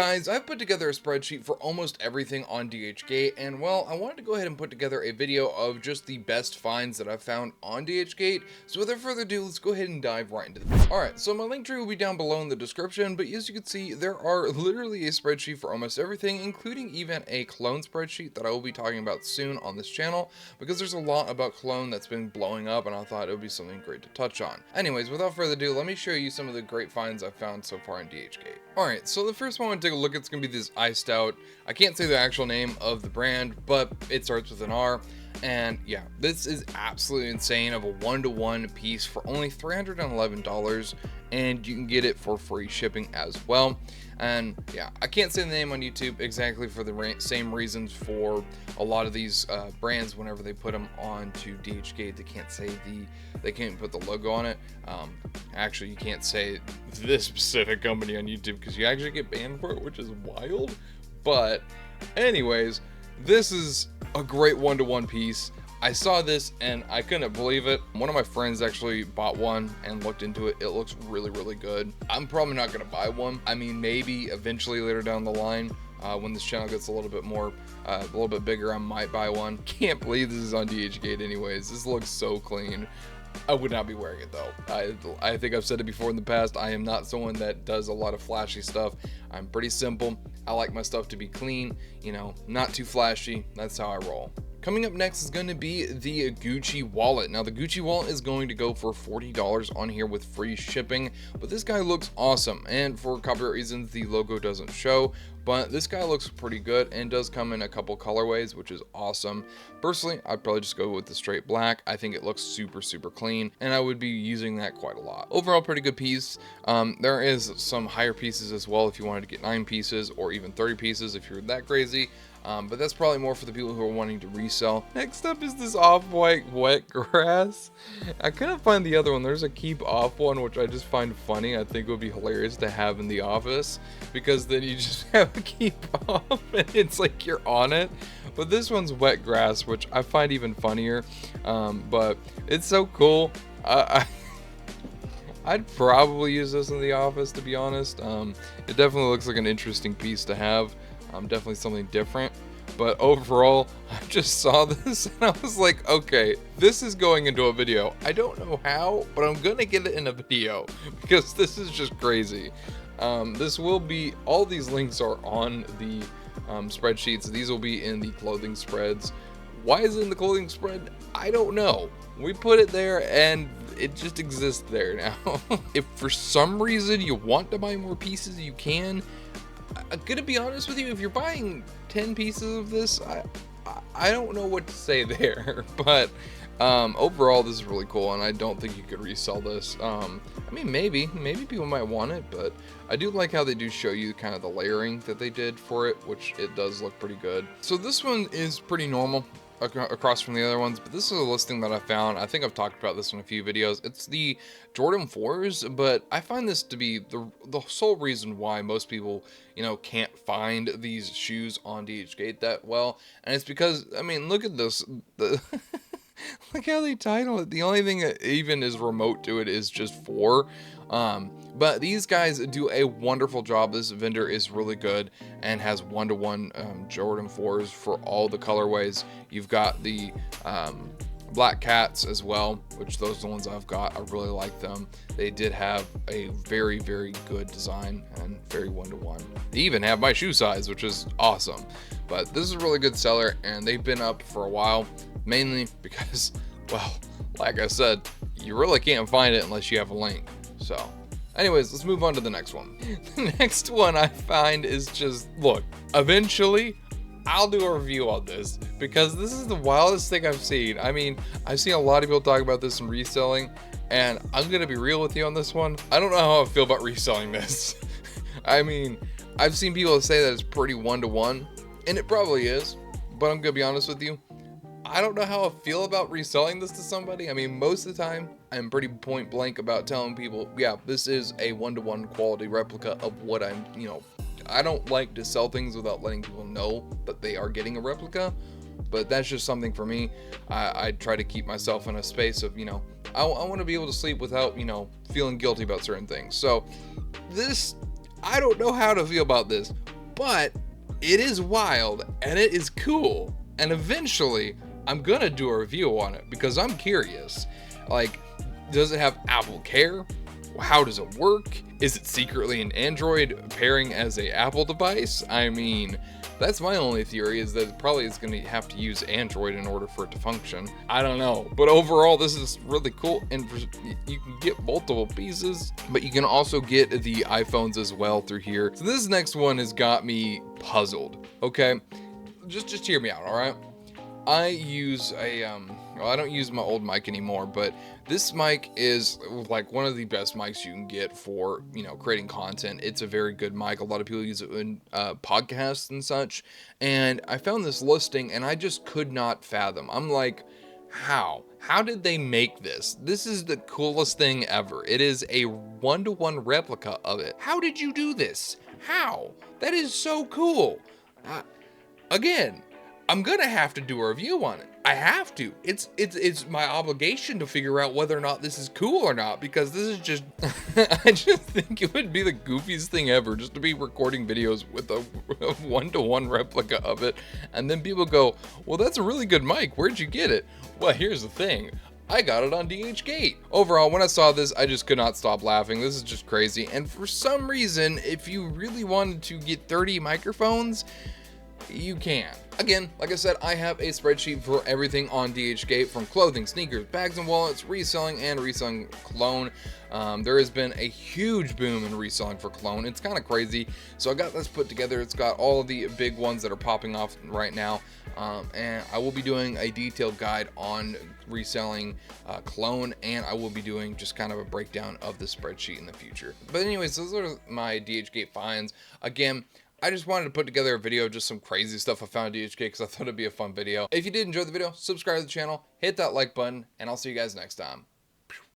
Guys, I've put together a spreadsheet for almost everything on DHGate, and well, I wanted to go ahead and put together a video of just the best finds that I've found on DHGate. So without further ado, let's go ahead and dive right into this. Alright, so my link tree will be down below in the description, but as you can see, there are literally a spreadsheet for almost everything, including even a cologne spreadsheet that I will be talking about soon on this channel, because there's a lot about cologne that's been blowing up, and I thought it would be something great to touch on. Anyways, without further ado, let me show you some of the great finds I've found so far in DHGate. Alright, so the first one I want to take a look at is going to be this iced out. I can't say the actual name of the brand, but it starts with an R. And yeah, this is absolutely insane of a 1-to-1 piece for only $311, and you can get it for free shipping as well. And yeah, I can't say the name on YouTube exactly for the same reasons for a lot of these brands. Whenever they put them onto DHGate, they can't put the logo on it. Actually, you can't say this specific company on YouTube because you actually get banned for it, which is wild. But anyways, this is a great 1-to-1 piece. I saw this and I couldn't believe it. One of my friends actually bought one and looked into it. It looks really, really good. I'm probably not going to buy one. I mean, maybe eventually later down the line, when this channel gets a little bit bigger, I might buy one. Can't believe this is on DHGate anyways. This looks so clean. I would not be wearing it though. I think I've said it before in the past. I am not someone that does a lot of flashy stuff. I'm pretty simple. I like my stuff to be clean, you know, not too flashy. That's how I roll. Coming up next is going to be the Gucci wallet. Now the Gucci wallet is going to go for $40 on here with free shipping, but this guy looks awesome, and for copyright reasons the logo doesn't show, but this guy looks pretty good and does come in a couple colorways, which is awesome. Personally, I'd probably just go with the straight black. I think it looks super clean, and I would be using that quite a lot. Overall, pretty good piece. There is some higher pieces as well if you wanted to get 9 pieces or even 30 pieces if you're that crazy. But that's probably more for the people who are wanting to resell. Next up is this off-white wet grass. I couldn't find the other one. There's a keep off one, which I just find funny. I think it would be hilarious to have in the office, because then you just have a keep off and it's like you're on it. But this one's wet grass, which I find even funnier. But it's so cool. I'd probably use this in the office, to be honest. It definitely looks like an interesting piece to have. Definitely something different, but overall I just saw this and I was like, okay, this is going into a video. I don't know how, but I'm gonna get it in a video because this is just crazy. This will be, all these links are on the spreadsheets. These will be in the clothing spreads. Why is it in the clothing spread? I don't know. We put it there and it just exists there now. If for some reason you want to buy more pieces, you can. I'm gonna be honest with you, if you're buying 10 pieces of this, I don't know what to say there. But overall, this is really cool, and I don't think you could resell this. I mean, maybe people might want it, but I do like how they do show you kind of the layering that they did for it, which it does look pretty good. So this one is pretty normal across from the other ones, but this is a listing that I found. I think I've talked about this in a few videos. It's the Jordan 4s, but I find this to be the sole reason why most people, you know, can't find these shoes on DHGate that well, and it's because, I mean, look at this. Look how they title it. The only thing that even is remote to it is just 4. But these guys do a wonderful job. This vendor is really good and has 1-to-1 Jordan 4s for all the colorways. You've got the black cats as well, which those are the ones I've got. I really like them. They did have a very good design and very 1-to-1. They even have my shoe size, which is awesome. But this is a really good seller, and they've been up for a while, mainly because, well, like I said, you really can't find it unless you have a link. So anyways, let's move on to the next one. The next one I find is just, look, eventually I'll do a review on this because this is the wildest thing I've seen. I mean, I've seen a lot of people talk about this in reselling, and I'm gonna be real with you on this one. I don't know how I feel about reselling this. I mean, I've seen people say that it's pretty 1-to-1, and it probably is, but I'm gonna be honest with you, I don't know how I feel about reselling this to somebody. I mean, most of the time, I'm pretty point blank about telling people, yeah, this is a 1-to-1 quality replica of what I'm, you know, I don't like to sell things without letting people know that they are getting a replica, but that's just something for me. I try to keep myself in a space of, you know, I want to be able to sleep without, you know, feeling guilty about certain things. So this, I don't know how to feel about this, but it is wild and it is cool. And eventually, I'm gonna do a review on it because I'm curious. Like, does it have Apple Care? How does it work? Is it secretly an Android pairing as a Apple device? I mean, that's my only theory, is that it probably is going to have to use Android in order for it to function. I don't know. But overall, this is really cool. And you can get multiple pieces, but you can also get the iPhones as well through here. So this next one has got me puzzled. Okay, just hear me out, all right? I use a well, I don't use my old mic anymore, but this mic is like one of the best mics you can get for, you know, creating content. It's a very good mic. A lot of people use it in podcasts and such. And I found this listing and I just could not fathom. I'm like, how? How did they make this? This is the coolest thing ever. It is a 1-to-1 replica of it. How did you do this? How? That is so cool. Again, I'm gonna have to do a review on it. I have to. It's my obligation to figure out whether or not this is cool or not, because this is just I just think it would be the goofiest thing ever just to be recording videos with a 1-to-1 replica of it, and then people go, well, that's a really good mic, where'd you get it? Well, here's the thing, I got it on DHGate. Overall, when I saw this, I just could not stop laughing. This is just crazy. And for some reason, if you really wanted to get 30 microphones, you can. Again, like I said, I have a spreadsheet for everything on DHGate, from clothing, sneakers, bags and wallets, reselling, and reselling cologne. There has been a huge boom in reselling for cologne. It's kind of crazy. So I got this put together. It's got all of the big ones that are popping off right now. And I will be doing a detailed guide on reselling cologne, and I will be doing just kind of a breakdown of the spreadsheet in the future. But anyways, those are my DHGate finds. Again, I just wanted to put together a video, just some crazy stuff I found at DHGate because I thought it'd be a fun video. If you did enjoy the video, subscribe to the channel, hit that like button, and I'll see you guys next time.